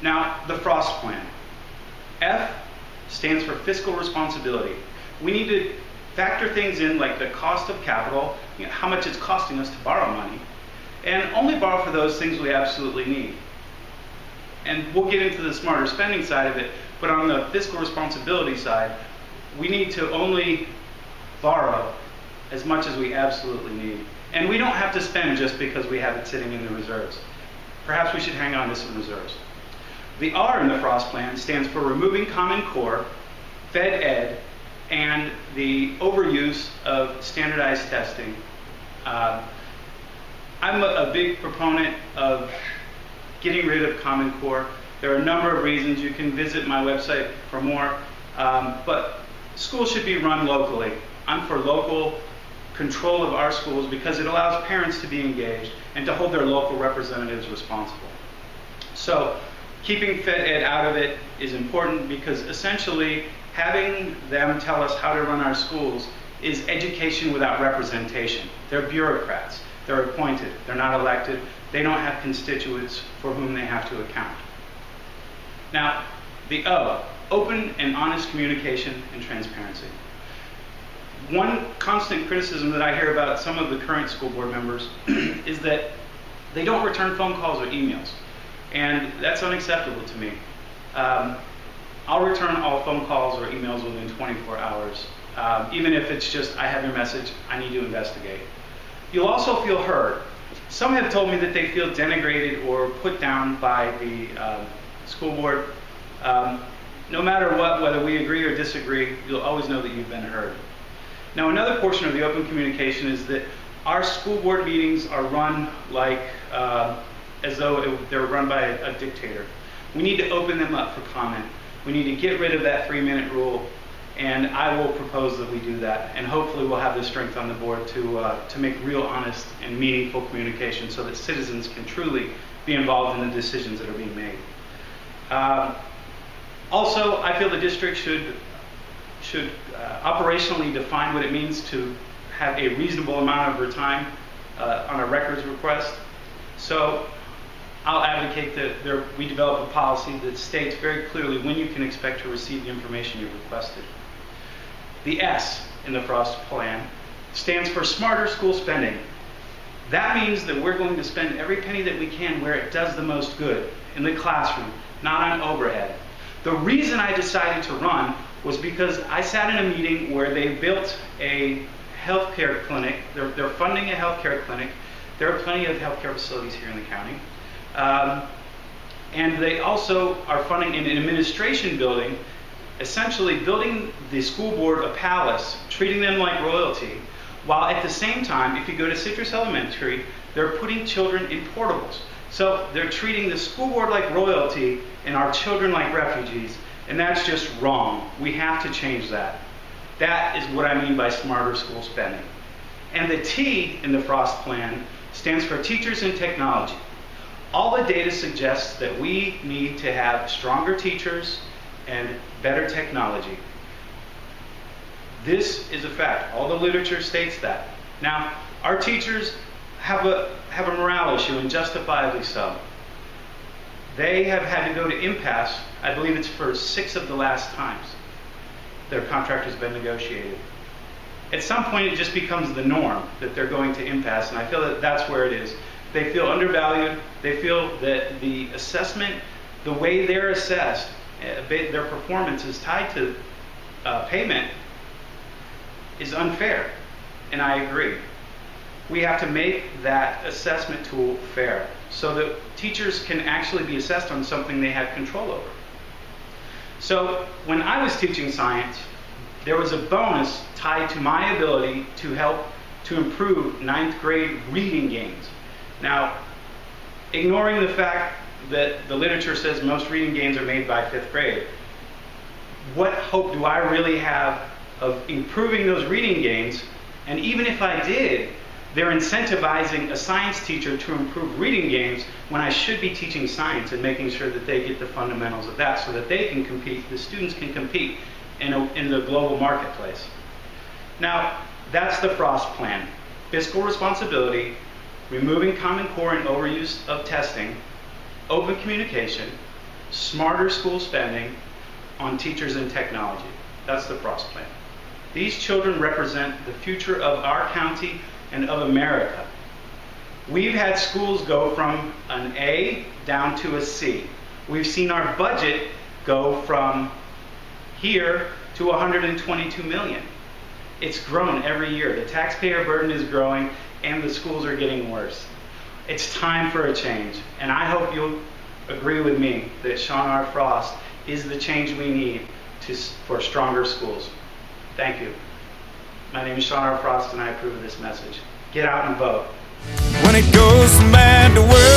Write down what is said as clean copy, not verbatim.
Now, the F.R.O.S.T plan. F stands for Fiscal Responsibility. We need to factor things in like the cost of capital, how much it's costing us to borrow money, and only borrow for those things we absolutely need. And we'll get into the smarter spending side of it, but on the fiscal responsibility side, we need to only borrow as much as we absolutely need. And we don't have to spend just because we have it sitting in the reserves. Perhaps we should hang on to some reserves. The R in the F.R.O.S.T plan stands for removing Common Core, Fed Ed, and the overuse of standardized testing. I'm a big proponent of getting rid of Common Core. There are a number of reasons. You can visit my website for more, but schools should be run locally. I'm for local control of our schools because it allows parents to be engaged and to hold their local representatives responsible. So keeping Fed Ed out of it is important because essentially having them tell us how to run our schools is education without representation. They're bureaucrats. They're appointed. They're not elected. They don't have constituents for whom they have to account. Now, the O, open and honest communication and transparency. One constant criticism that I hear about some of the current school board members is that they don't return phone calls or emails. And that's unacceptable to me. I'll return all phone calls or emails within 24 hours, even if it's just, I have your message, I need to investigate. You'll also feel heard. Some have told me that they feel denigrated or put down by the school board. No matter what, whether we agree or disagree, you'll always know that you've been heard. Now, another portion of the open communication is that our school board meetings are run like as though they were run by a dictator. We need to open them up for comment. We need to get rid of that 3-minute rule, and I will propose that we do that. And hopefully we'll have the strength on the board to make real, honest, and meaningful communication so that citizens can truly be involved in the decisions that are being made. Also, I feel the district should operationally define what it means to have a reasonable amount of time on a records request. So I'll advocate that we develop a policy that states very clearly when you can expect to receive the information you've requested. The S in the F.R.O.S.T plan stands for smarter school spending. That means that we're going to spend every penny that we can where it does the most good, in the classroom, not on overhead. The reason I decided to run was because I sat in a meeting where they built a healthcare clinic. They're funding a healthcare clinic. There are plenty of healthcare facilities here in the county. And they also are funding an administration building, essentially building the school board a palace, treating them like royalty, while at the same time, if you go to Citrus Elementary, they're putting children in portables. So they're treating the school board like royalty and our children like refugees, and that's just wrong. We have to change that. That is what I mean by smarter school spending. And the T in the F.R.O.S.T plan stands for teachers and technology. All the data suggests that we need to have stronger teachers and better technology. This is a fact. All the literature states that. Now, our teachers have a morale issue, and justifiably so. They have had to go to impasse, I believe it's for 6 of the last times their contract has been negotiated. At some point, it just becomes the norm that they're going to impasse, and I feel that that's where it is. They feel undervalued. They feel that the assessment, the way they're assessed, their performance is tied to payment, is unfair, and I agree. We have to make that assessment tool fair so that teachers can actually be assessed on something they have control over. So when I was teaching science, there was a bonus tied to my ability to help to improve 9th grade reading gains. Now, ignoring the fact that the literature says most reading gains are made by 5th grade, what hope do I really have of improving those reading gains? And even if I did, they're incentivizing a science teacher to improve reading gains when I should be teaching science and making sure that they get the fundamentals of that so that they can compete, the students can compete in the global marketplace. Now, that's the F.R.O.S.T plan. Fiscal responsibility, removing Common Core and overuse of testing, open communication, smarter school spending on teachers and technology. That's the F.R.O.S.T plan. These children represent the future of our county and of America. We've had schools go from an A down to a C. We've seen our budget go from here to $122 million. It's grown every year. The taxpayer burden is growing and the schools are getting worse. It's time for a change, and I hope you'll agree with me that Shawn R. Frost is the change we need for stronger schools. Thank you. My name is Shawn R. Frost, and I approve of this message. Get out and vote. When it goes from bad to worse.